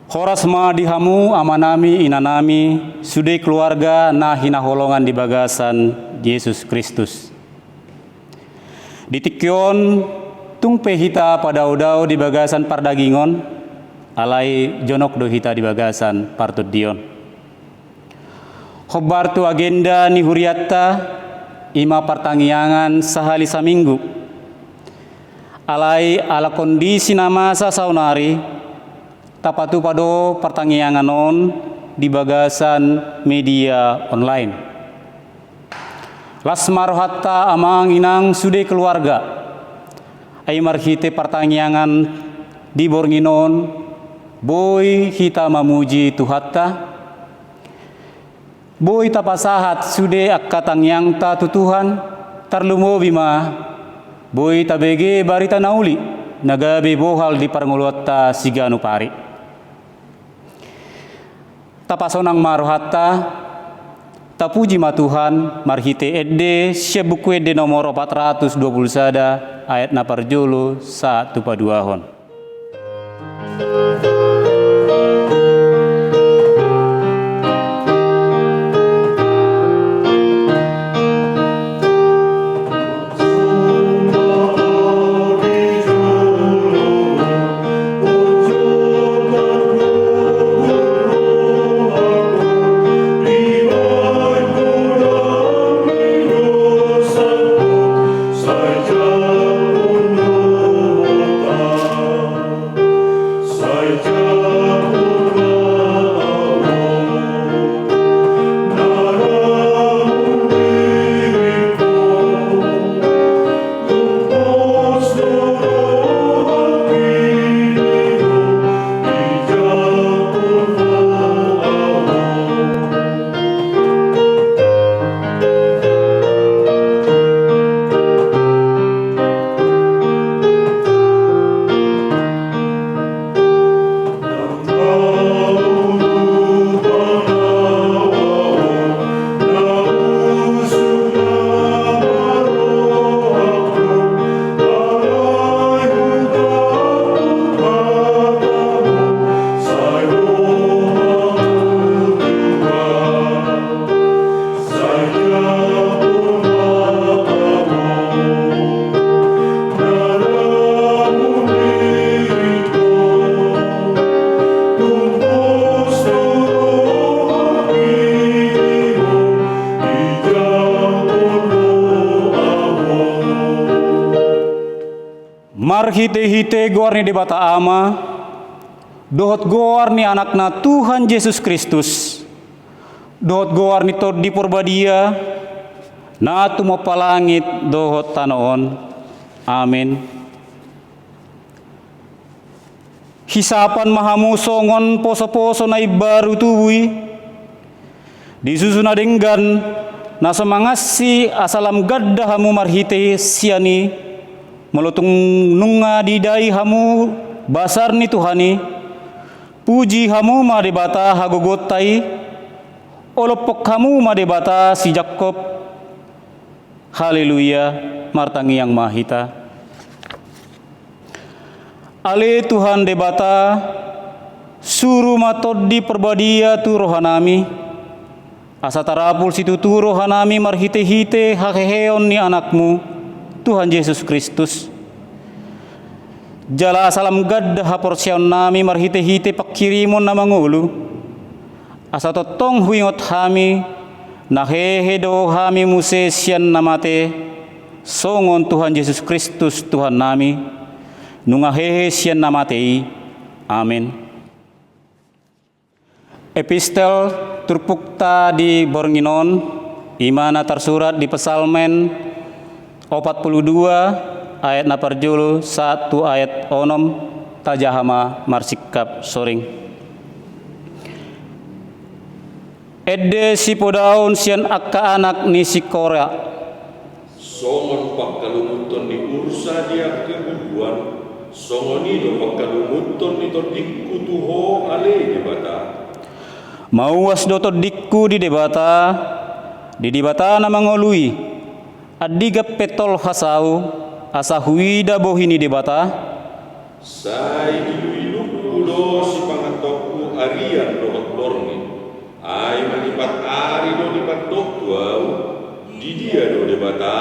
Horas ma dihamu amanami inanami sude keluarga na hinaholongan di bagasan Yesus Kristus. Ditikyon tung pehita pada udau di bagasan pardagingon alai jonok do hita di bagasan partut dion. Khobar tu agenda ni huriatta ima pertanggiangan sahali saminggu. Alai ala kondisi namasa saunari tapatu pado pertanggiangan on di bagasan media online. Lasmar hatta amang inang sude keluarga. Ai marhite pertanggiangan di bornginon boy hita mamuji tuhatta. Boy tapasahat sude akkatang yang ta tutuhan tarlumo bima. Boy tabege barita nauli nagabe bohal di parnguluatta siganu pari. Tapasonang maruhatta tapuji matuhan marhite edde syebuku edde nomor 420 sada ayat na parjulu 1-2 hon. Marhite-hite goar ni debata ama, dohot goar ni anakna Tuhan Yesus Kristus, dohot goar ni tod di porbadia, na tumapalangit dohot tanoon. Amin. Hisapan mahamusongon poso-poso na ibaru tuwi, disusuna denggan na semangasi asalam gadda hamu marhite siani, melutung nunga didai hamu basar ni Tuhani, puji hamu madebata hagogotai, olopok hamu madebata si Jakob. Haleluya, martangi yang mahita. Ale Tuhan debata, suruh matod di perbadia tu rohanami, asa tarapul situ tu rohanami marhite-hite hakeheon ni anakmu, Tuhan Yesus Kristus. Jala salam gadda haporsian nami marhite-hite pakirimon na mangulu. Asa totong huingot hami nahehe do hami musesian namate songon Tuhan Yesus Kristus Tuhan nami nungahehe sian namatei. Amin. Epistel turpukta di Bornginon imana tersurat di Pesalmen 42 ayat na parjulu 1 ayat onom tajahama marsikap soring. Edde si podaun sian akka anak ni si Kora. Songon pakkalumuton di ursa dia kebuduan, songon ido pakkalumuton ni todikku tuho ale debata. Mauas do todikku di debata na mangolui. Adiga petol hasau asa huida bohini debata. Sai ilu-ilu kulo si pangatokku arian dohot borngi. Ai malipat ari do lipat dok tuau. Di dia do debata.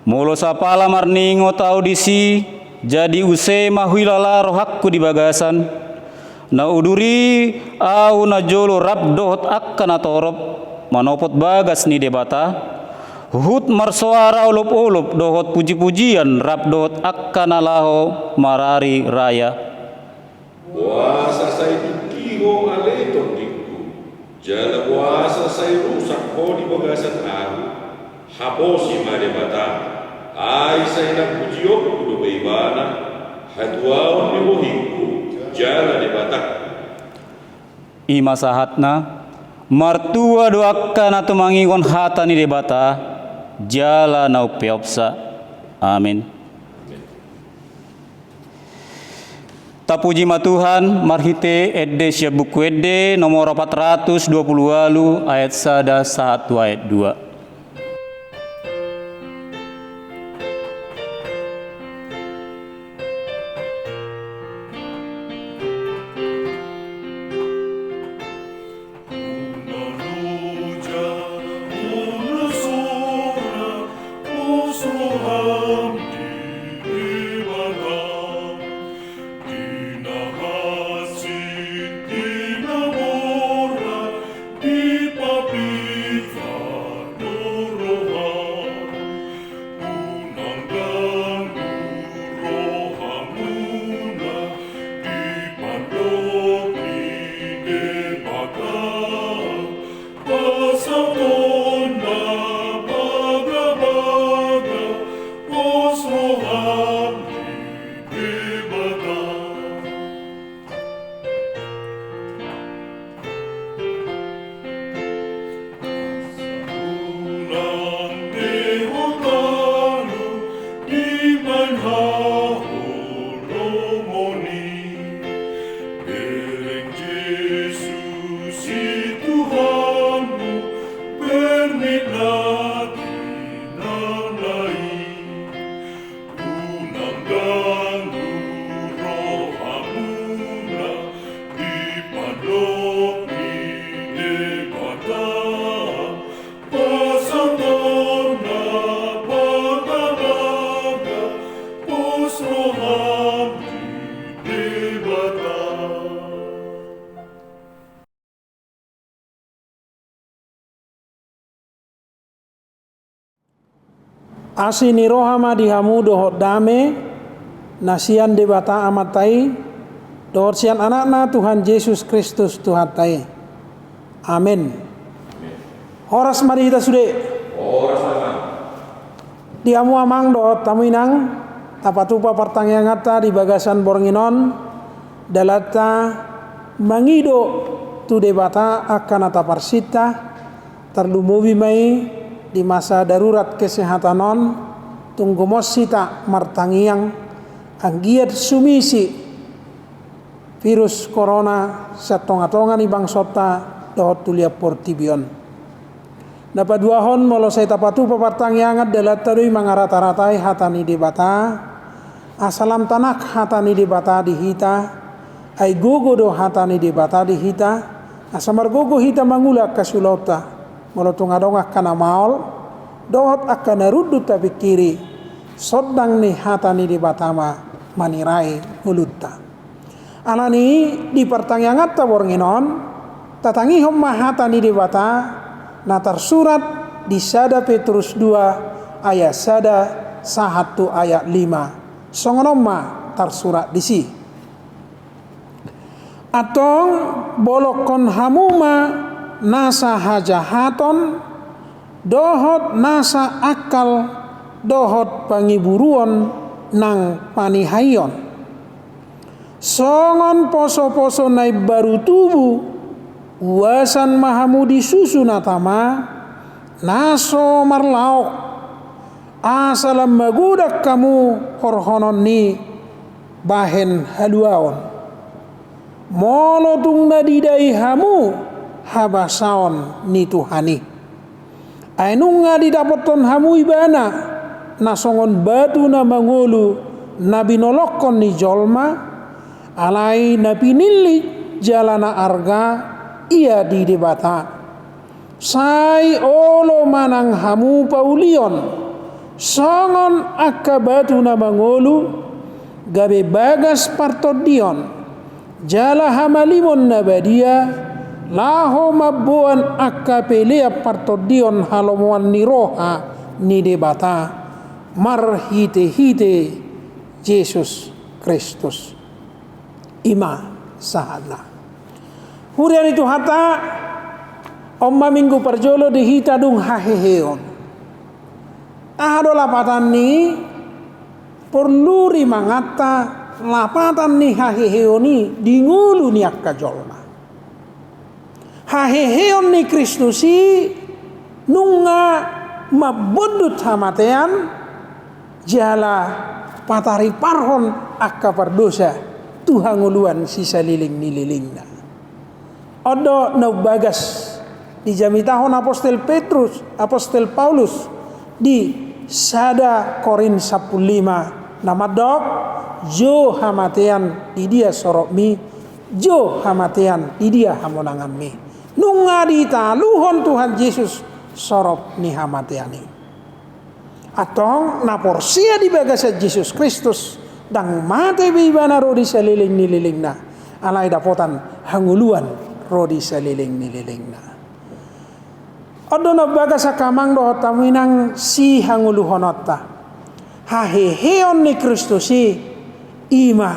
Mulo sapala marningo audisi jadi use mahuilala rohakku di bagasan. Na uduri au na jolo rab dohot akkana torop manopot bagas ni debata. Huhut marsuara ulup-ulup dohot puji-pujian rab dohot akkana laho marari raya. Puasa saya tukiho aleton dikku. Jala puasa saya rusak ko di bagasan aku. Haposi ma debata. Ai saya nak pujiok kudu beibana. Hatuaon ni bohingku. Jala debata. Ima sahatna martua doakan atau mangingon hata ni debata jala nau peopsa. Amin. Tapuji ma Tuhan marhite edde sia buku edde nomor 420 alu ayat 1 ayat 2. Asini rohama dihamu dohot dame nasian debata amatai dohot sian anakna Tuhan Yesus Kristus Tuhan tai. Amin. Horas mari kita sude. Diamu amang dohot tamuinang tapatupa partangya ngata di bagasan bornginon dalata mangido tu debata akan ataparsita terlumubi mai di masa darurat kesehatanon tunggu mosita martangiang anggiat sumisi virus corona satonga-tonga ni bangsota dohot tulia portibion. Dapat dua hon molo saya tapatu papartangiangat dalat tadui mangarata-ratai hatani debata asalam tanak hatani debata dihita ai gogo do hatani debata dihita asamar gogo hita mangula kasulota molo tungadongak kana maol dohot akan narudut tapi kiri sodang ni hatani debatama manirai mulutta alani di pertangiangat tabornginon tatangi homma hatani debata natar surat di sada Petrus 2 ayat sada 1 ayat 5 songonomma tar surat disi atau bolokon hamuma nasa hajahaton dohot nasa akal dohot pangiburuon nang panihayon songon poso-poso nai baru tubuh uasan mahamudi susu natama naso marlaok asalam magudak kamu horhonon ni bahen haluaon molotung nadidai hamu habasaon ni Tuhani ainunga didapoton hamu ibana nasongon batu na mangulu nabi nolokon ni jolma alai nabi nili jalana arga ia di debata. Sai olo manang hamu paulion songon akabatu na mangolu gabe bagas partodion jala hamalimon na badia laho mabuan akapelea partodion halomuan niroha ni debata marhite-hite Yesus Kristus ima sahana. Hurian itu hata Omma minggu perjolo dihita dung haheheon. Ahado lapatan ni perlu mangata lapatan ni haheheon ni dingulu ni akka jolma. Haheheon ni Kristusi nunga mabudut hamatean jala patari parhon akka perdosa Tuhan uluan sisa liling ni lilingna. Odo na bagas di jamitahon Apostel Petrus, Apostel Paulus di sada Korin 15 nama dok jo hamatean di dia sorok mi jo hamatean di dia hamonangan mi nunga dita luhon Tuhan Yesus sorok ni hamateani atong na porsia di bagasa Yesus Kristus dang mate bibana rodi saliling ni lilingna alai dapotan hanguluan rodi saliling ni lilingna. Odo na baga sa kamang do taminang si hanguluhonota. Haheheon ni Kristo si ima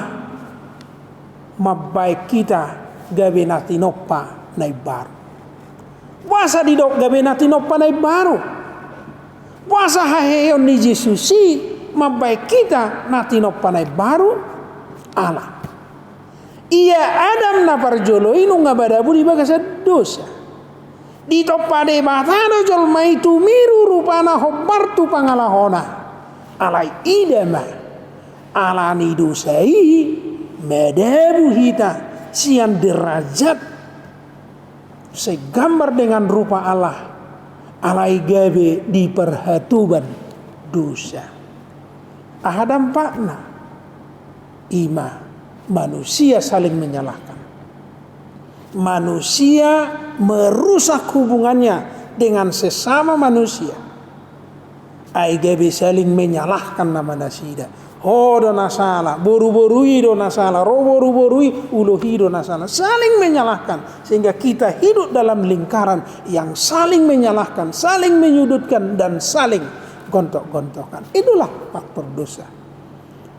mabay kita gabi natinoppa na ibaru. Wasa didok gabi natinoppa na ibaru. Wasa haheheon ni Jesus si mabay kita natinoppa na ibaru. Ala. Ia Adam na parjolo inu nga badabu di baga sa dosa. Dito pade batano jol mai tu miru rupana hobbartu pangalahona alai idama alani dosai medabu hita sian derajat segambar dengan rupa Allah alai gabe diperhatuban dosa ahadam pakna ima manusia saling menyalahkan. Manusia merusak hubungannya dengan sesama manusia. Aigabe saling menyalahkan nama nasida. Oh do nasala, boru-borui do nasala, boru-borui uluhi do nasala. Saling menyalahkan sehingga kita hidup dalam lingkaran yang saling menyalahkan, saling menyudutkan dan saling gontok-gontokan. Itulah faktor dosa.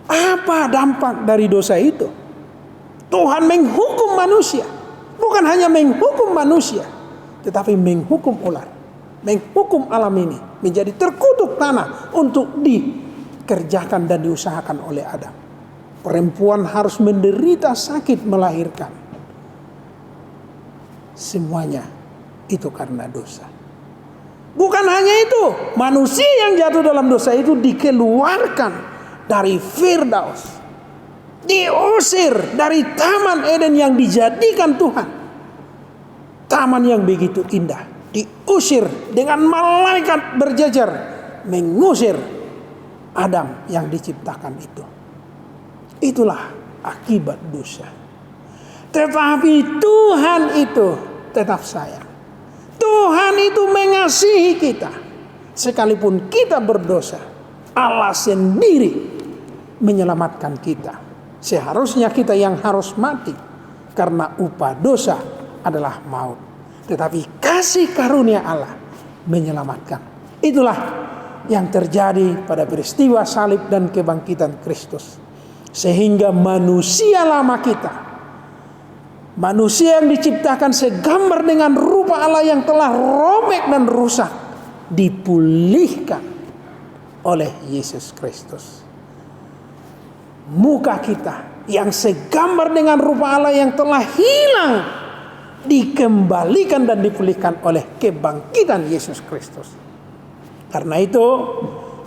Apa dampak dari dosa itu? Tuhan menghukum manusia. Bukan hanya menghukum manusia, tetapi menghukum ular, menghukum alam ini menjadi terkutuk tanah untuk dikerjakan dan diusahakan oleh Adam. Perempuan harus menderita sakit melahirkan. Semuanya itu karena dosa. Bukan hanya itu, manusia yang jatuh dalam dosa itu dikeluarkan dari Firdaus. Diusir dari Taman Eden yang dijadikan Tuhan. Taman yang begitu indah. Diusir dengan malaikat berjajar. Mengusir Adam yang diciptakan itu. Itulah akibat dosa. Tetapi Tuhan itu tetap sayang. Tuhan itu mengasihi kita. Sekalipun kita berdosa, Allah sendiri menyelamatkan kita. Seharusnya kita yang harus mati karena upah dosa adalah maut. Tetapi kasih karunia Allah menyelamatkan. Itulah yang terjadi pada peristiwa salib dan kebangkitan Kristus. Sehingga manusia lama kita, manusia yang diciptakan segambar dengan rupa Allah yang telah robek dan rusak, dipulihkan oleh Yesus Kristus. Muka kita yang segambar dengan rupa Allah yang telah hilang dikembalikan dan dipulihkan oleh kebangkitan Yesus Kristus. Karena itu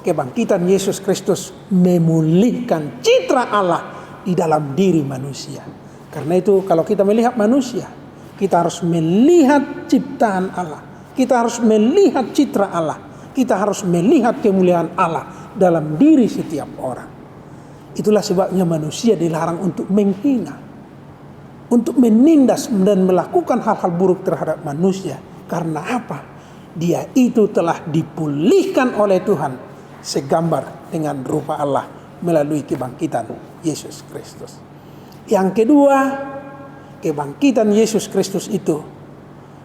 kebangkitan Yesus Kristus memulihkan citra Allah di dalam diri manusia. Karena itu kalau kita melihat manusia, kita harus melihat ciptaan Allah. Kita harus melihat citra Allah. Kita harus melihat kemuliaan Allah dalam diri setiap orang. Itulah sebabnya manusia dilarang untuk menghina. untuk menindas dan melakukan hal-hal buruk terhadap manusia. Karena apa? Dia itu telah dipulihkan oleh Tuhan segambar dengan rupa Allah melalui kebangkitan Yesus Kristus. Yang kedua, kebangkitan Yesus Kristus itu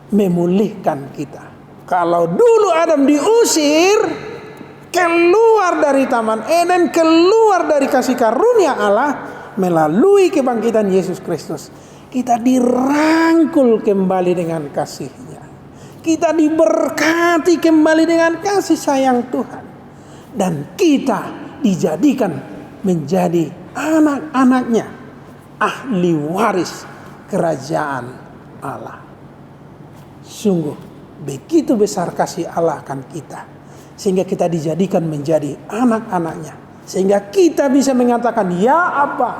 memulihkan kita. Kalau dulu Adam diusir keluar dari Taman Eden, keluar dari kasih karunia Allah, melalui kebangkitan Yesus Kristus, kita dirangkul kembali dengan kasih-Nya. Kita diberkati kembali dengan kasih sayang Tuhan. Dan kita dijadikan menjadi anak-anak-Nya, ahli waris kerajaan Allah. Sungguh begitu besar kasih Allah akan kita, sehingga kita dijadikan menjadi anak-anak-Nya. Sehingga kita bisa mengatakan, ya Abba,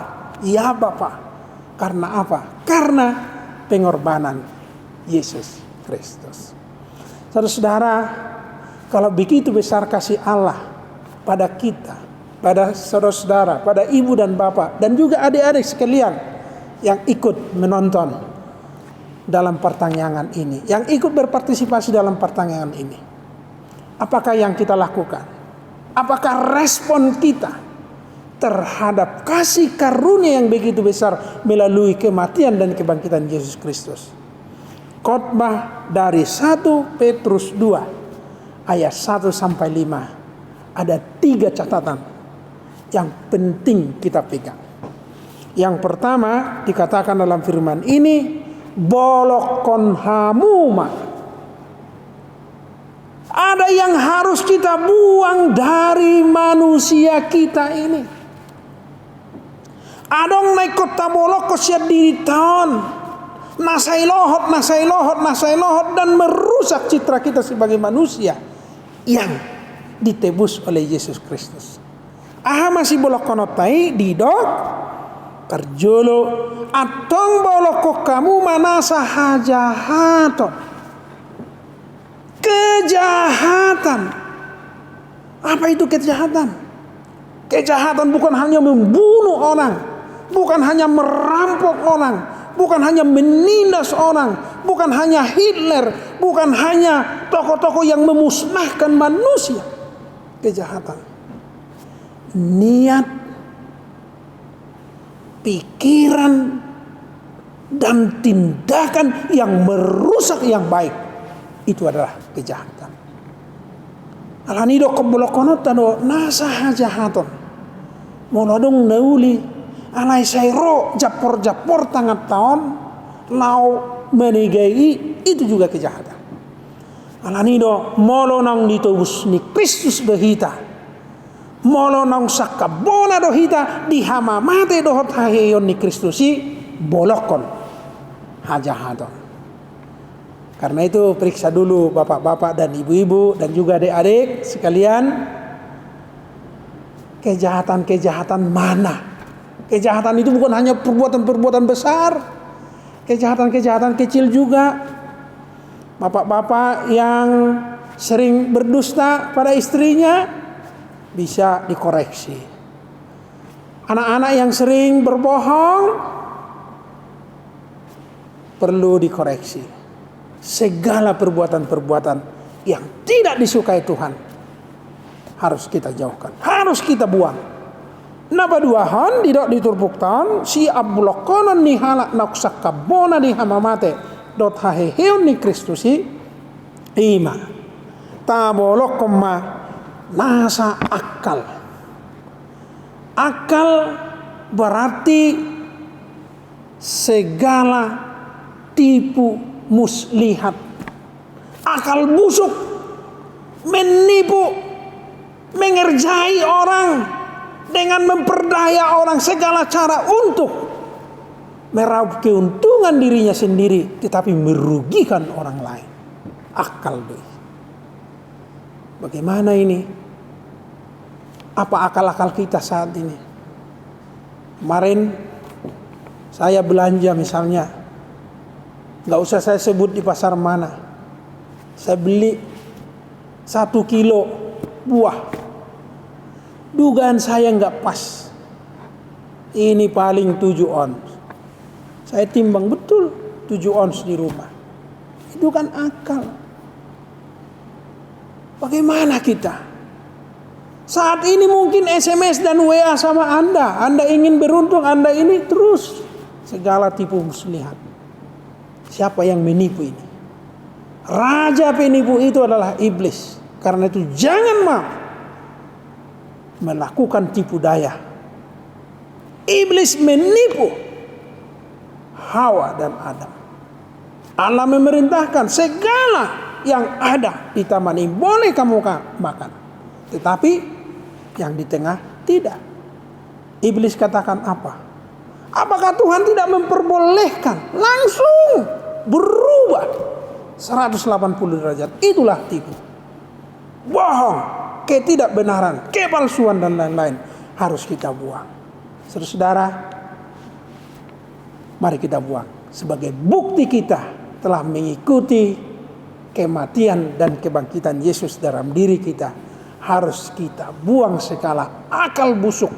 ya Bapa. Karena apa? Karena pengorbanan Yesus Kristus. Saudara-saudara, kalau begitu besar kasih Allah pada kita, pada saudara-saudara, pada ibu dan bapak, dan juga adik-adik sekalian yang ikut menonton dalam pertanyaan ini, yang ikut berpartisipasi dalam pertanyaan ini, apakah yang kita lakukan? Apakah respon kita terhadap kasih karunia yang begitu besar melalui kematian dan kebangkitan Yesus Kristus? Khotbah dari 1 Petrus 2 ayat 1 sampai 5 ada 3 catatan yang penting kita pegang. Yang pertama dikatakan dalam firman ini, bolokon hamuma. Ada yang harus kita buang dari manusia kita ini. Adong naik kota bolok kosiat diri tahun. Nasai lohot dan merusak citra kita sebagai manusia yang ditebus oleh Yesus Kristus. Aha masih bolok konotai didok terjolo atong bolok kok kamu manasa hajahaton. Kejahatan. Apa itu kejahatan? Kejahatan bukan hanya membunuh orang, bukan hanya merampok orang, bukan hanya menindas orang, bukan hanya Hitler, bukan hanya tokoh-tokoh yang memusnahkan manusia. Kejahatan, niat, pikiran, dan tindakan yang merusak yang baik, itu adalah kejahatan. Alanido kebolokonot tado nasa hajahaton. Molodong nauli alai sairo japor tangan tahun lau menigai, itu juga kejahatan. Alanido molo nang ditubus ni Kristus dohita, molo nang sakabona dohita dihamamate dohot haheyon ni Kristusi bolokon hajahaton. Karena itu periksa dulu bapak-bapak dan ibu-ibu dan juga adik-adik sekalian, kejahatan-kejahatan mana? Kejahatan itu bukan hanya perbuatan-perbuatan besar, kejahatan-kejahatan kecil juga. Bapak-bapak yang sering berdusta pada istrinya bisa dikoreksi. Anak-anak yang sering berbohong perlu dikoreksi. Segala perbuatan-perbuatan yang tidak disukai Tuhan harus kita jauhkan, harus kita buang. Napa duahan didok diturpuktan si ablokonon ni halak naksak kabona di hamamate dot haheheon ni Kristusi ima tabolok koma nasa akal. Akal berarti segala tipu muslihat, akal busuk, menipu, mengerjai orang dengan memperdaya orang segala cara untuk meraup keuntungan dirinya sendiri, tetapi merugikan orang lain. Akal doi. Bagaimana ini? Apa akal-akal kita saat ini? Kemarin saya belanja misalnya, nggak usah saya sebut di pasar mana, saya beli 1 kilo buah. Dugaan saya nggak pas, ini paling 7 ons. Saya timbang betul 7 ons di rumah. Itu kan akal. Bagaimana kita? Saat ini mungkin SMS dan WA sama Anda. Anda ingin beruntung, Anda ini terus segala tipu muslihat. Siapa yang menipu ini? Raja penipu itu adalah iblis. Karena itu jangan mau melakukan tipu daya. Iblis menipu Hawa dan Adam. Allah memerintahkan segala yang ada di taman ini boleh kamu makan. Tetapi yang di tengah tidak. Iblis katakan apa? Apakah Tuhan tidak memperbolehkan? Langsung berubah 180 derajat. Itulah tipu. Bohong, ketidakbenaran, kepalsuan dan lain-lain harus kita buang. Saudara, mari kita buang. Sebagai bukti kita telah mengikuti kematian dan kebangkitan Yesus dalam diri kita, harus kita buang segala akal busuk,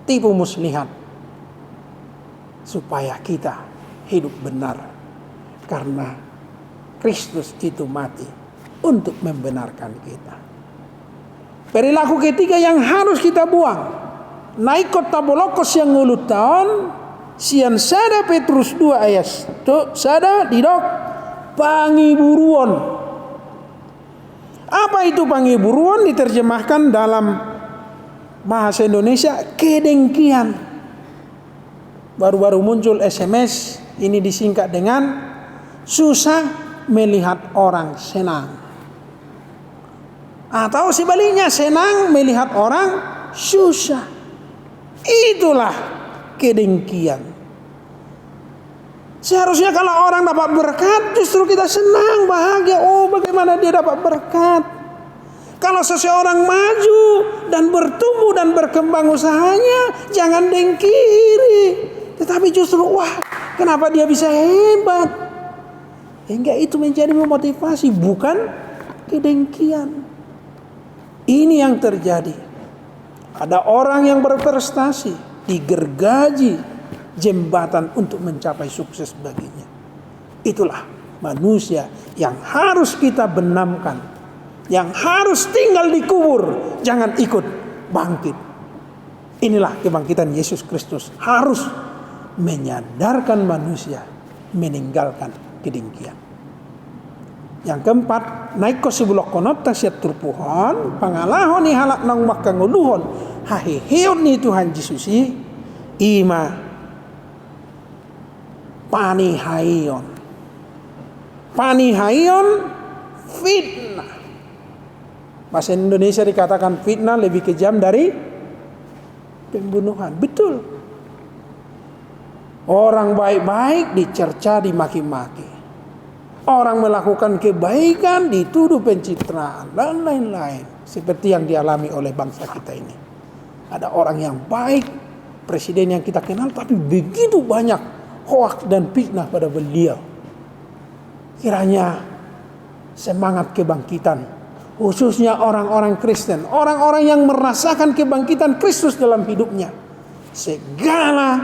tipu muslihat, supaya kita hidup benar. Karena Kristus itu mati untuk membenarkan kita. Perilaku ketiga yang harus kita buang. Naikot tabolokos yang ngulut tahun, sian sada Petrus 2 ayat sada didok pangiburuan. Apa itu pangiburuan? Diterjemahkan dalam bahasa Indonesia kedengkian. Baru-baru muncul SMS, ini disingkat dengan susah melihat orang senang. Atau sebaliknya, senang melihat orang susah. Itulah kedengkian. Seharusnya kalau orang dapat berkat, justru kita senang, bahagia. Oh, bagaimana dia dapat berkat. Kalau seseorang maju dan bertumbuh dan berkembang usahanya, jangan dengki. Tetapi justru, wah, kenapa dia bisa hebat. Hingga itu menjadi memotivasi, bukan kedengkian. Ini yang terjadi. Ada orang yang berprestasi, digergaji jembatan untuk mencapai sukses baginya. Itulah manusia yang harus kita benamkan, yang harus tinggal dikubur, jangan ikut bangkit. Inilah kebangkitan Yesus Kristus, harus menyadarkan manusia meninggalkan kedengkian. Yang keempat, naik ko sibulok konot tasyat turpuhon, pangalahon ni halak nang makanguluhon, hahihiyon ni Tuhan Yesus ima panihayon. Panihayon fitnah. Bahasa Indonesia dikatakan fitnah lebih kejam dari pembunuhan. Betul. Orang baik-baik dicerca, dimaki-maki. Orang melakukan kebaikan dituduh pencitraan dan lain-lain. Seperti yang dialami oleh bangsa kita ini. Ada orang yang baik, presiden yang kita kenal, tapi begitu banyak hoaks dan fitnah pada beliau. Kiranya semangat kebangkitan, khususnya orang-orang Kristen, orang-orang yang merasakan kebangkitan Kristus dalam hidupnya, segala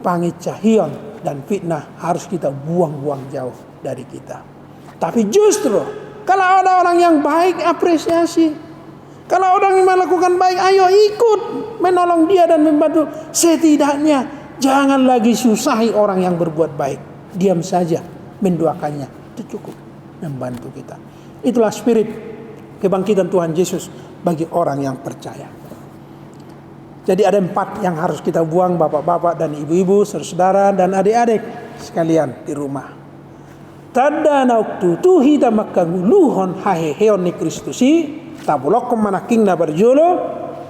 pangicahion dan fitnah harus kita buang-buang jauh dari kita. Tapi justru kalau ada orang yang baik, apresiasi. Kalau orang yang melakukan baik, ayo ikut menolong dia dan membantu. Setidaknya jangan lagi susahi orang yang berbuat baik. Diam saja, mendoakannya, itu cukup membantu kita. Itulah spirit kebangkitan Tuhan Yesus bagi orang yang percaya. Jadi ada 4 yang harus kita buang, bapak-bapak dan ibu-ibu, saudara dan adik-adik sekalian di rumah. Tada nauktu tuhi tamakanguluhon haheheon ni Kristusi tabulok manaking na berjolo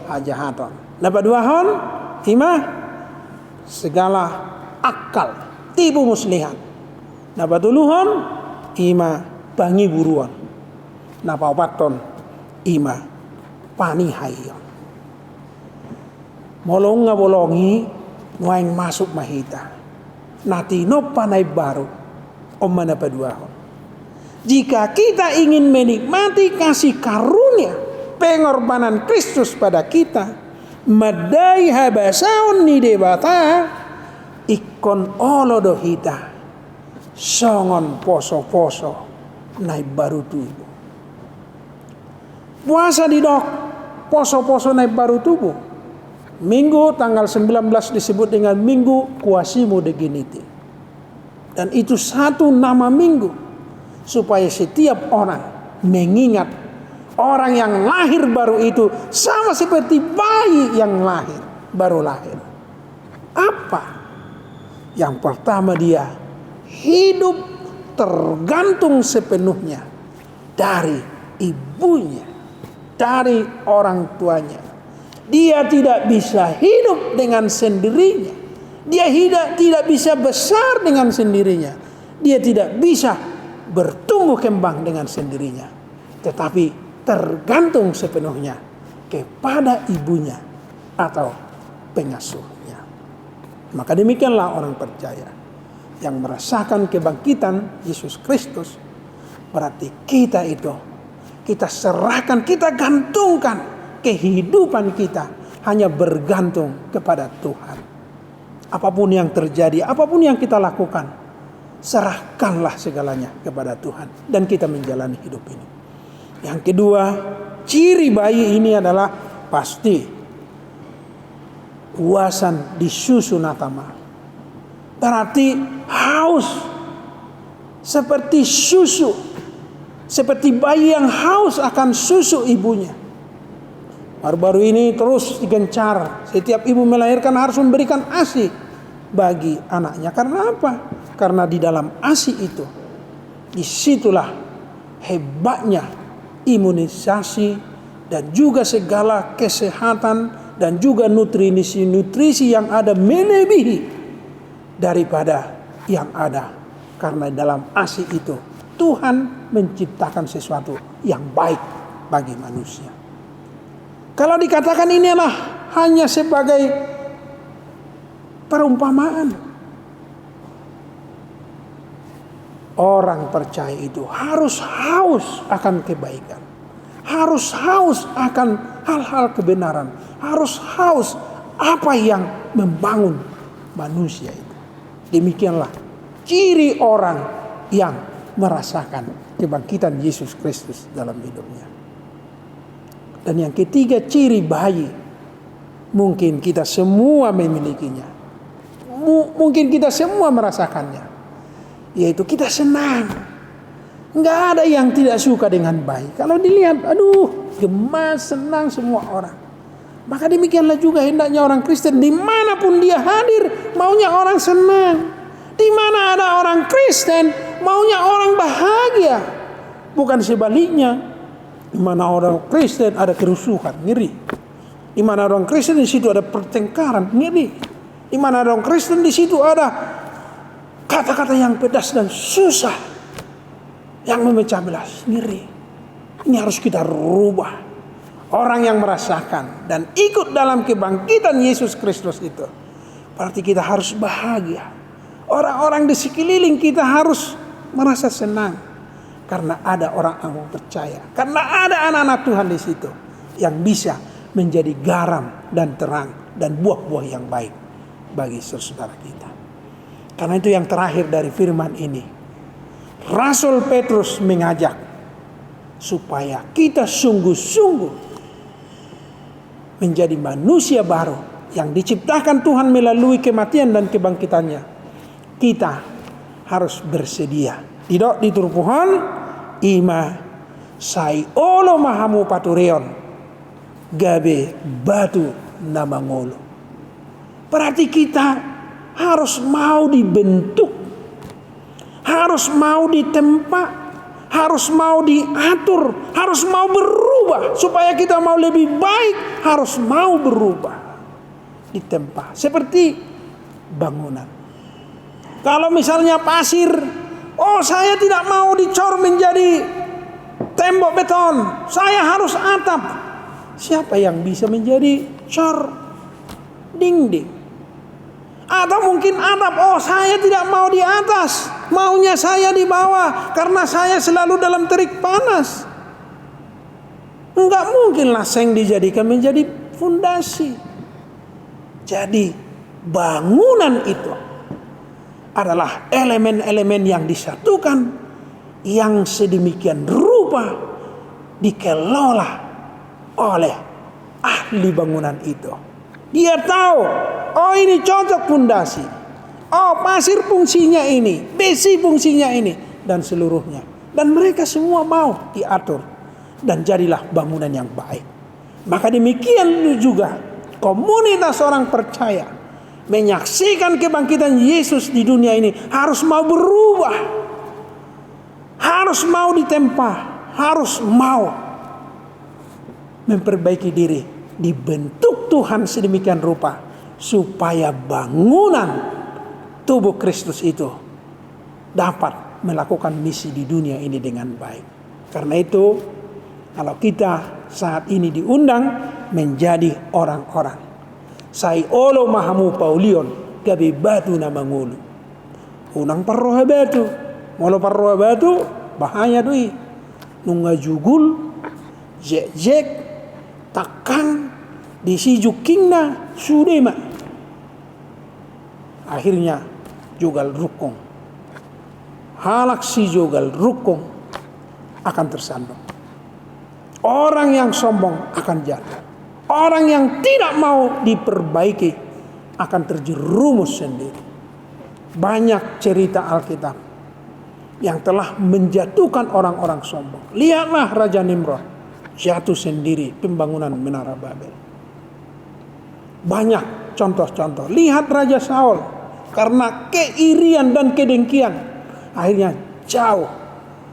hajahaton. Nabaduahon ima segala akal tipu muslihat. Nabaduluhon ima pangiburuan. Napapaton ima panihayon. Molong nga bolongi nuaing masuk mahita. Natino panay baru o manapaduahon. Jika kita ingin menikmati kasih karunia pengorbanan Kristus pada kita, madai habasaon ni debata ikon olodo hita songon poso-poso naik baru tubuh. Puasa di dok poso-poso naik baru tubuh. Minggu tanggal 19 disebut dengan minggu Kuasimo Degeniti. Dan itu satu nama minggu supaya setiap orang mengingat orang yang lahir baru itu sama seperti bayi yang baru lahir. Apa? Yang pertama, dia hidup tergantung sepenuhnya dari ibunya, dari orang tuanya. Dia tidak bisa hidup dengan sendirinya. Dia tidak bisa besar dengan sendirinya. Dia tidak bisa bertumbuh kembang dengan sendirinya. Tetapi tergantung sepenuhnya kepada ibunya atau pengasuhnya. Maka demikianlah orang percaya yang merasakan kebangkitan Yesus Kristus. Berarti kita serahkan, kita gantungkan kehidupan kita hanya bergantung kepada Tuhan. Apapun yang terjadi, apapun yang kita lakukan, serahkanlah segalanya kepada Tuhan dan kita menjalani hidup ini. Yang kedua, ciri bayi ini adalah pasti puasan di susu natama. Berarti haus seperti susu, seperti bayi yang haus akan susu ibunya. Baru-baru ini terus digencar. Setiap ibu melahirkan harus memberikan ASI bagi anaknya. Karena apa? Karena di dalam ASI itu, disitulah hebatnya imunisasi dan juga segala kesehatan dan juga nutrisi yang ada melebihi daripada yang ada. Karena dalam ASI itu Tuhan menciptakan sesuatu yang baik bagi manusia. Kalau dikatakan ini adalah hanya sebagai perumpamaan, orang percaya itu harus haus akan kebaikan, harus haus akan hal-hal kebenaran, harus haus apa yang membangun manusia itu. Demikianlah ciri orang yang merasakan kebangkitan Yesus Kristus dalam hidupnya. Dan yang ketiga, ciri bayi, mungkin kita semua memilikinya, mungkin kita semua merasakannya, yaitu kita senang. Nggak ada yang tidak suka dengan bayi. Kalau dilihat, gemas, senang semua orang. Maka demikianlah juga hendaknya orang Kristen, dimanapun dia hadir, maunya orang senang. Di mana ada orang Kristen, maunya orang bahagia. Bukan sebaliknya. Di mana orang Kristen ada kerusuhan, ngeri. Di mana orang Kristen di situ ada pertengkaran, ngeri. Di mana orang Kristen di situ ada kata-kata yang pedas dan susah, yang memecah belah, ngeri. Ini harus kita rubah. Orang yang merasakan dan ikut dalam kebangkitan Yesus Kristus itu, berarti kita harus bahagia. Orang-orang di sekeliling kita harus merasa senang. Karena ada orang yang percaya. Karena ada anak-anak Tuhan di situ yang bisa menjadi garam dan terang dan buah-buah yang baik bagi saudara kita. Karena itu yang terakhir dari firman ini. Rasul Petrus mengajak supaya kita sungguh-sungguh menjadi manusia baru yang diciptakan Tuhan melalui kematian dan kebangkitannya. Kita harus bersedia. Tidak diturut Tuhan ima sai olo mahamu patureon gabe batu namangolo. Berarti kita harus mau dibentuk, harus mau ditempa, harus mau diatur, harus mau berubah. Supaya kita mau lebih baik, harus mau berubah, ditempa. Seperti bangunan. Kalau misalnya pasir, saya tidak mau dicor menjadi tembok beton, saya harus atap. Siapa yang bisa menjadi cor dinding? Atau mungkin atap, saya tidak mau di atas, maunya saya di bawah karena saya selalu dalam terik panas. Enggak mungkinlah seng dijadikan menjadi fondasi. Jadi bangunan itu adalah elemen-elemen yang disatukan, yang sedemikian rupa dikelola oleh ahli bangunan itu. Dia tahu, oh ini cocok pondasi, oh pasir fungsinya ini, besi fungsinya ini, dan seluruhnya. Dan mereka semua mau diatur, dan jadilah bangunan yang baik. Maka demikian juga komunitas orang percaya menyaksikan kebangkitan Yesus di dunia ini harus mau berubah, harus mau ditempa, harus mau memperbaiki diri, dibentuk Tuhan sedemikian rupa supaya bangunan tubuh Kristus itu dapat melakukan misi di dunia ini dengan baik. Karena itu, kalau kita saat ini diundang menjadi orang-orang sai olo mahamu paulion gabi batu na mangulu. Unang parroha batu, molo parroha batu bahaya dui. Nunga jugul, jek takang disijuk kingna sudema. Akhirnya jogal rukong. Halak si jogal rukong akan tersandung. Orang yang sombong akan jatuh. Orang yang tidak mau diperbaiki akan terjerumus sendiri. Banyak cerita Alkitab yang telah menjatuhkan orang-orang sombong. Lihatlah Raja Nimrod jatuh sendiri pembangunan Menara Babel. Banyak contoh-contoh. Lihat Raja Saul karena keirian dan kedengkian akhirnya jauh.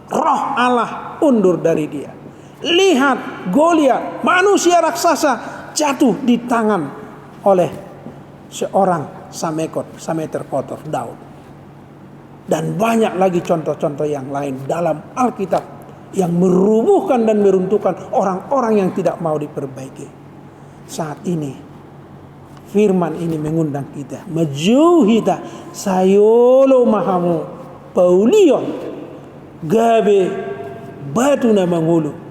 Roh Allah undur dari dia. Lihat Goliat, manusia raksasa jatuh di tangan oleh seorang Sameter kotor, Daud. Dan banyak lagi contoh-contoh yang lain dalam Alkitab yang merubuhkan dan meruntuhkan orang-orang yang tidak mau diperbaiki. Saat ini firman ini mengundang kita, menjauhi kita sayolo mahamu paulion gabe batu na mangulu.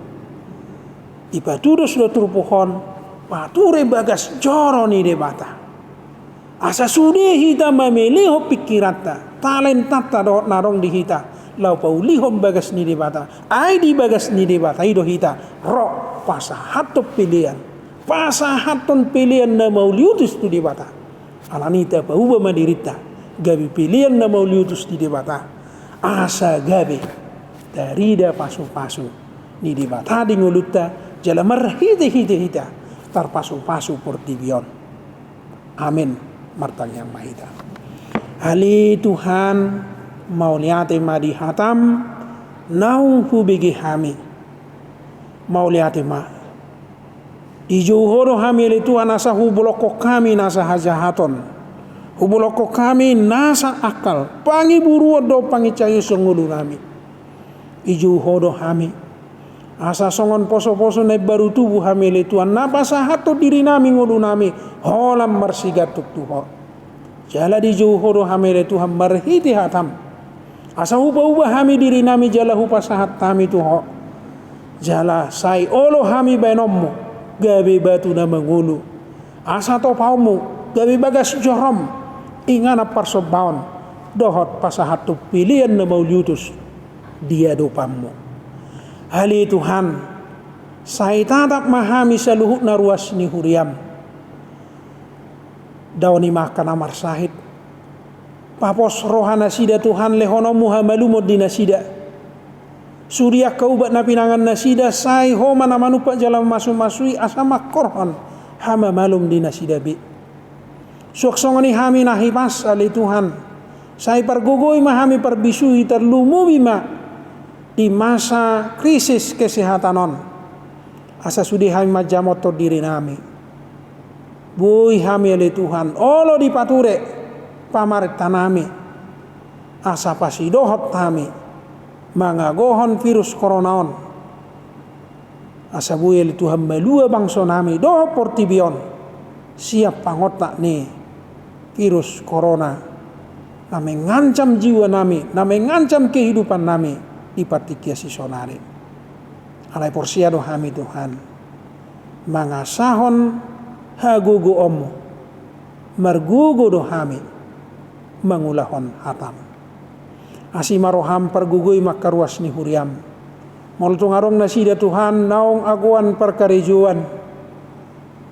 Ipatudo sudah turpuhon pature bagas joro ni debata. Asa sude hita mameliho pikirata talentata do narong di hita lau paulihon bagas ni debata ai di bagas ni debata ido hita ro pasahato pilihan pasahaton pilihan na mauliutus tu debata alanita pauba madirita gabi pilihan na mauliutus di debata asa gabi darida pasu-pasu ni debata di nguluta jalamar hita tarpasu-pasu portibion. Amin. Martang yang mahita. Ali Tuhan mau liate madi hatam nau hubigi hami. Mau liate ma. Ijuhoro hami li Tuhan asa hubuloko kami nasa hajahaton. Hubuloko kami nasa akal. Pangi buruo do pangi cayu sungulu kami. Ijuhoro hami. Asa songon poso-poso na baru tubuh hamile Tuhan napasa hato diri nami ngudu nami holam marsigatuk tuho jala di juhoro hamile Tuhan marhiti hatam asa uba-uba hami diri nami jala hupasa hatami tuho jala sai olo hami benommu gabi batu na mangulu asa to paumu gabi bagas jorom ingana parsobaon dohot pasahatu pilihan na mauliutus dia dopammu. Hali Tuhan, saya tatak mahami sa luhut na ruas ni huriam. Daw ni makan amar sahid. Papos rohana sida Tuhan lehono muha malumod di nasida. Surya kaubat na pinangan nasida say homa na manupa jalan masu-masui asama korhon hama malum di nasida bi. Suaksongoni hami nahipas ali Tuhan. Say pargogoy mahami parbisui terlumubi ma. Di masa krisis kesehatanon asa sudi hami majamoto diri nami bui hami oleh Tuhan olo dipature pamaret tanami asa pasidohot kami mangagohon virus koronaon asa bui oleh Tuhan melua bangso nami doho portibion siap pangotak nih virus corona na mengancam jiwa nami na mengancam kehidupan nami ipatikia si sonare. Alai porsiado hami Tuhan. Mangasahon hagugu omu. Margugu do hami. mangulahon hatam. Asimaroham pergugui makaruas ni huriam. Moltung arong nasida Tuhan naong aguan perkarijuan.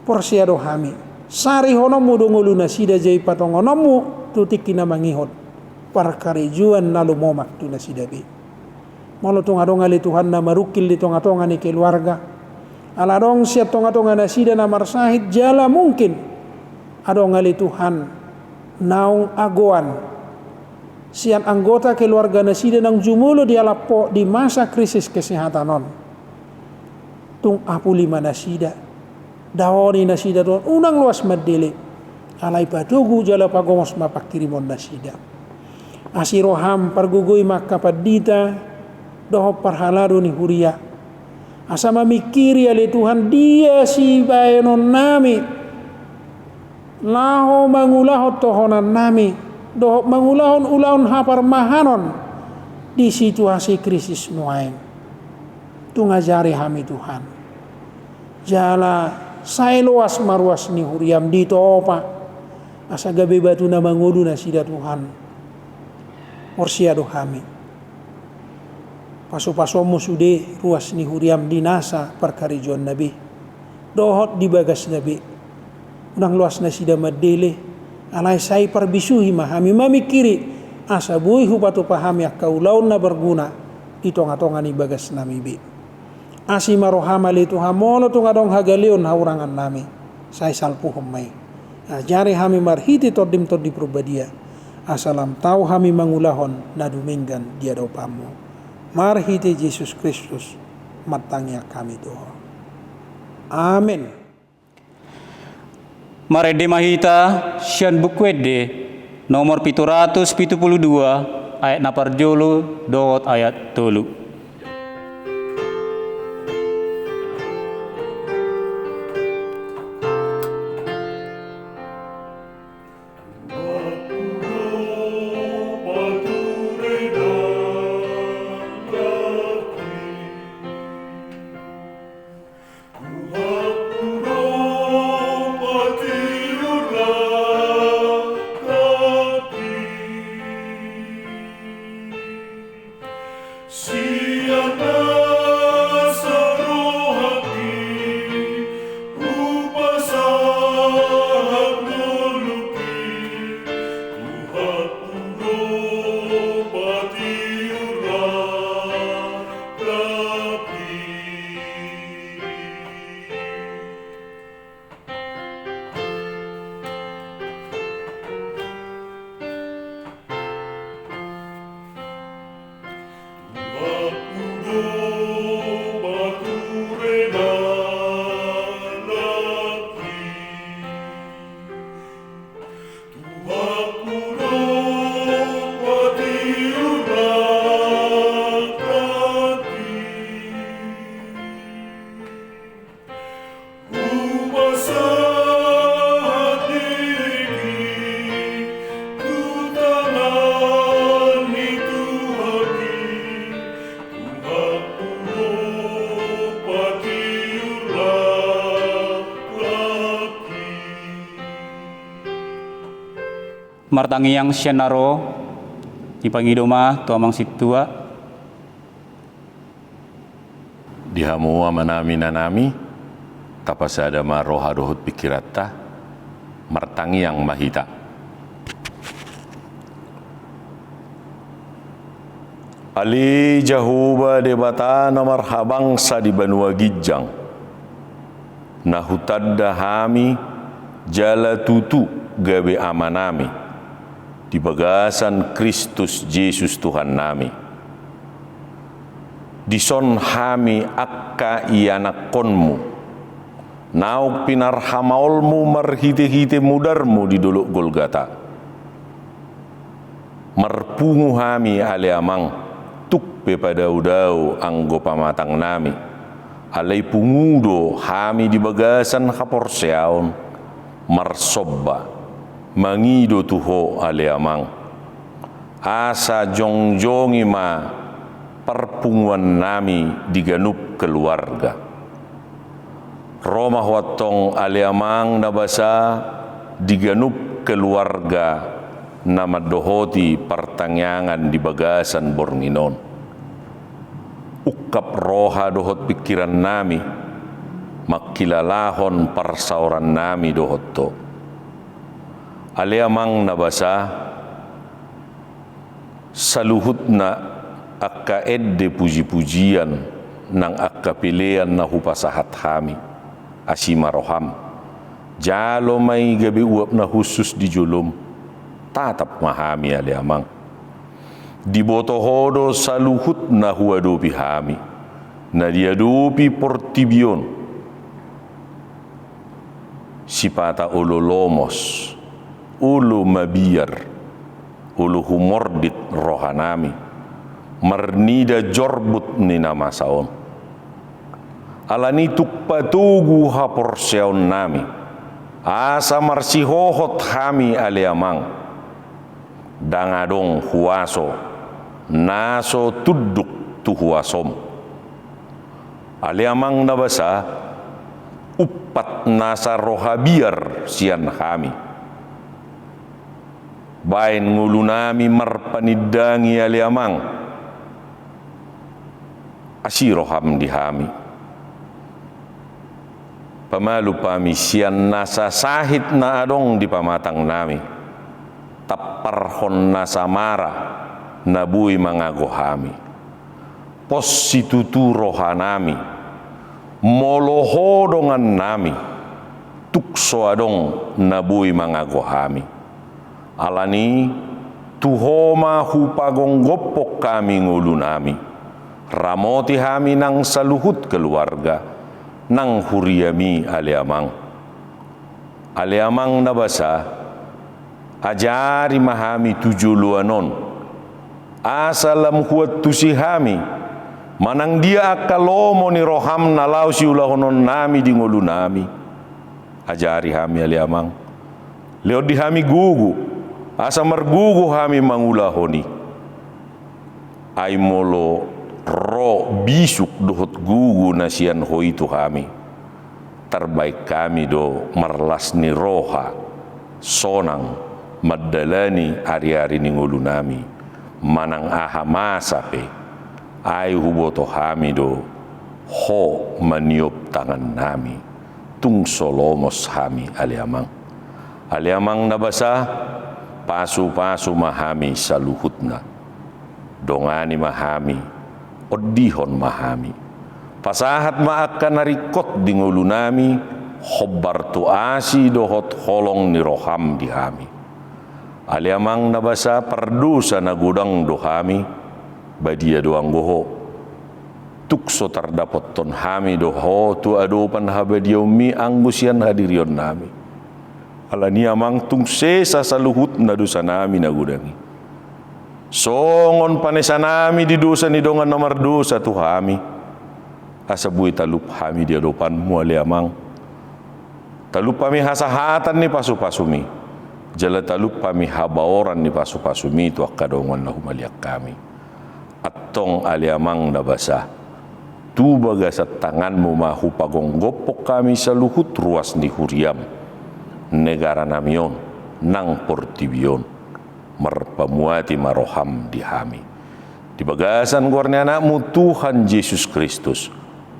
Porsiado hami. Sari honomu dungulu nasida jay patongonomu tutik kina mangihot. Perkarijuan nalumomak tu nasida bi. Moltung arong ali Tuhan na marukil di tonga-tonga ni keluarga. Aladong siap tonga-tonga nasida na marsahid jala mungkin. Adong ali Tuhan naong aguan. Sian anggota keluarga nasida nang jumulo di Aleppo di masa krisis kesehatan non. Tung apu lima nasida. Dawoni nasida don unang luas madele. Alai patugu jala pagomos mapakirimon nasida. Asiroham pergugui makapadita doho parhalado ni huria. Asa mamikiri ali Tuhan dia si bayonon nami. Laho mangulahot tohonan nami. Doh mangulahon-ulahon hapar mahanon di situasi krisis nuain. Tu ngajari hami Tuhan. Jala saya luas maruas ni huriam di topa. Asa gabe batu na mangudu na sida Tuhan. Porsiado hami. Paso-pasomu sude ruas ni huriam di nasa perkarijuan Nabi. Dohot di bagas Nabi. Unang luas na sida madele. Alai sai perbisuhi mahami mamikiri asa bui hupatu pahami akaulaun na berguna di tonga-tonga ni bagas nami bi. Asi marohama li Tuhan molo tungadong hagalion haurangan nami. Sai salpuhom mai. Jari hami marhiti todim di probadia. Asalam tau hami mangulahon na duminggan dia dopamu. Marhiti Yesus Kristus matangnya kami Tuhan. Amin. Marede mahita sian bukwede nomor 772 ayat naparjolo dot ayat 3. Martangi yang sianaro ipangidoma tuamang situa Dihamua manami nanami tapasada maroha dohut pikirata martangi yang mahita. Ali jahuba debata nomor habangsa di Banua Gijang nahutadda hami jala tutu gabe amanami di bagasan Kristus Yesus Tuhan nami. Dison hami akka ianakonmu, nauk pinarhamaolmu marhite-hite mudarmu di dolok Golgata. Marpungu hami aleamang tuk pada udau anggo pamatang nami. Alai pungudo hami di bagasan kaporseaon marsobba. Mangido tuho aleamang asa jongjongi ma perpunguan nami diganup keluarga. Roma watong aleamang nabasa diganup keluarga na madohoti pertangyangan di bagasan Bornginon. Ukap roha dohot pikiran nami, makilalahon parsauran nami dohot to. Aliamang nabasa, saluhut na akka edde puji-pujian nang akka pilihan na hupasahat hami, asima roham. Jalo may gabi uap na husus di julum, tatap mahami aliamang. Dibotohodo saluhut na huadupi hami, na diadupi portibion. Sipata ulo lomos, ulo mabiyar, ulo humordit rohanami, marnida jorbut ni namasaon. Alani tukpatugu haporseon nami, asa marsihohot hami aliamang, dangadong huaso, naso tuduk tuhuasom. Aliamang nabasa, upat nasa rohabiar sian kami. Bain ngulu nami marpanidangi aliamang, asiroham dihami. Pamalu pami sian nasa sahit na adong di pamatang nami, taparhon nasa mara nabui mangagohami. Positutu rohanami, molohodongan nami, tukso adong nabui mangagohami. Alani tuhoma hupagong gopok kami ngulu nami, ramoti hami nang saluhut keluarga, nang huriami aliamang. Aliamang nabasa, ajari mahami tujuluanon, asalam huat tusihami, manang dia akalomo ni roham nalau si ulahonon nami di ngulu nami. Ajari hami aliamang, leo di hami gugu, asa margugu hami mangulahoni. Ay molo ro bisuk dohot gugu nasian hoi tu kami. Terbaik kami do marlas ni roha, sonang, madalani ari-ari ni ngulu nami, manang aha masape, ay huboto kami do, ho maniop tangan nami, tung solomos kami aliamang. Aliamang nabasa, pasu-pasu mahami saluhut na, dongani mahami, odihon mahami. Pasahat maaka narikot di ngulu nami, hobbar tuasi dohot holong ni roham di hami. Aliamang nabasa perdusa na gudang dohami, badia doang goho. Tukso terdapat ton hami doho tu adopan habadiomi anggusian hadirion nami. Alani amang tung sesa saluhut na dosa nami na gudangi. Songon panesa nami di dosa ni dongan nomor dosa tu hami. Asabui talup hami di adopan muali amang. Talup kami hasahatan ni pasu-pasumi. Jala talup kami habaoran ni pasu-pasumi tu akadongan na humaliak kami. Attong aliamang nabasa. Tu bagasat tanganmu mahu pagong gopok kami sa luhut ruas ni huriam. Negara namion nang portibion. Marpamuati maroham di hami. Di bagasan gornya anakmu Tuhan Yesus Kristus.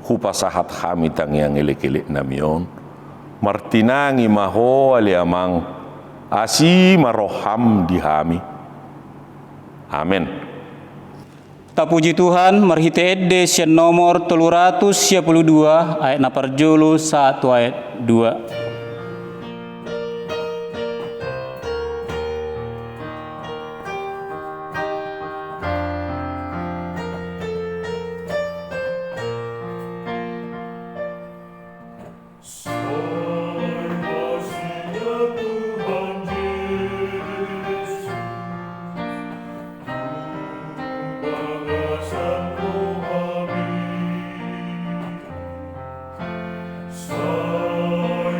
Hupasahat kami tangyang ilik-ilik namion. Martinangi maho aliamang. Asi maroham di hami. Amin. Tapuji Tuhan, marhite edde sian nomor 322 ayat na parjulu 1 ayat 2. Sai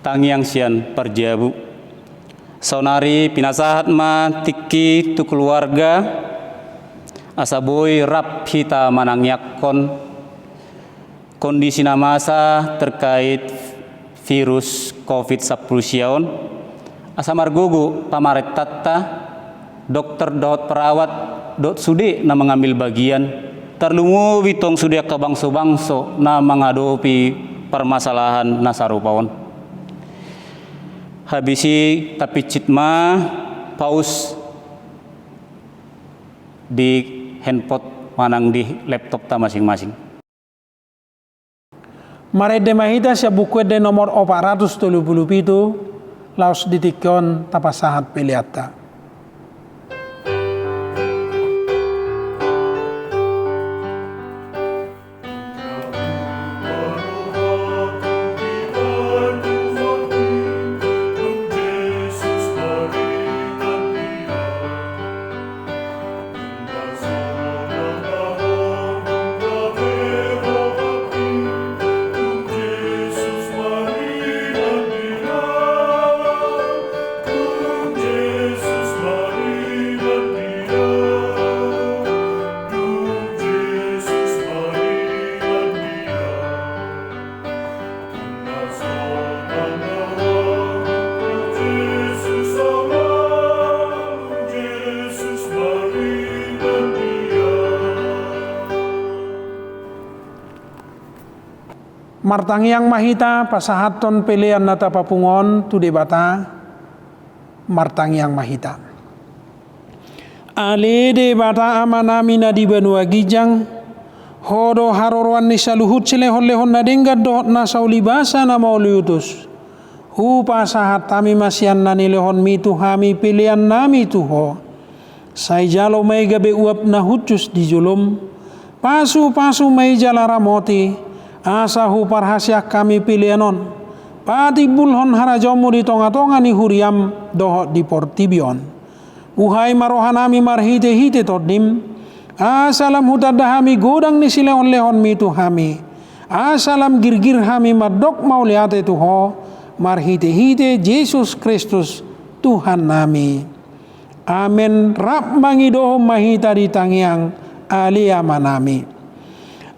tangiang sian perjabu. Saunari pinasahat ma tiki tu keluarga asaboy rap hita manangyakon kondisi namasa terkait virus COVID-19 siaon asa margogo pamaret tatta dokter dot perawat dot sude na mengambil bagian terlungu witong sudia ke bangso-bangso na menghadapi permasalahan nasarupaon. Habisi tapi citma paus di handphone manang di laptop ta masing-masing. Marede mahita siya buku de nomor 437 laos ditikon tapasahat piliata. Martangiang mahita pasahaton pelean nata papungon tu debata martangiang mahita. Ale debata amanami na di benua gijang hodo harorwan ni saluhut silehon-lehon na denggat dohot na saulibasa na mauliutus. Hu pasahat tami masian na nilehon mitu hami pilihan nami tuho. Say jalo may gabi uap na hutus di julum. Pasu-pasu may jalara moti. Asa hu parhasyak kami pilihanon. Pati bulhon harajomu di tonga-tonga ni huriam dohot di portibion. Uhai marohanami marhite-hite todim. Asalam hutadahami godang ni silehon-lehon mitu hami. Asalam girgir hami madok mauliate tuho. Marhite-hite Yesus Kristus Tuhan nami. Amin. Rap mangidoho mahita di tangiang alia manami.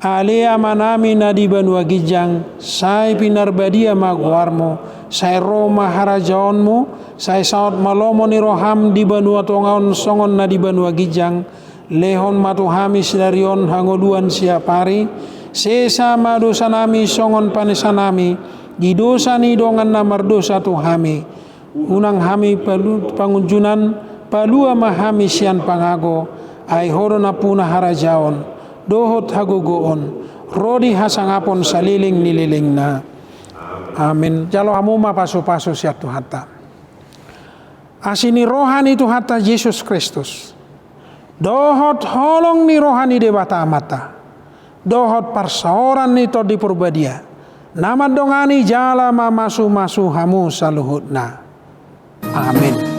Alia manami na di benua gijang, say pinarbadia magwarmo, say Roma harajaonmu, say saot malomo ni roham di benua tongaon songon na di benua gijang, lehon matuhami sidarion hangoluan siapari, sesa madosa nami songon panesanami, di dosa ni dongan na mardosa tuhami, unang hami pangunjunan, palua mahami sian pangago, ay horo na puna harajaon, dohot hagogoon rodi hasangapon saliling nililing na. Amin. Jalo hamu mapaso-paso siya tuhata. Asini rohani tuhata Yesus Kristus. Dohot holong ni rohani debata amata. Dohot parsaoran ni to di purbadia. Nama dongani jala mamasu-masu hamu saluhut na. Amin.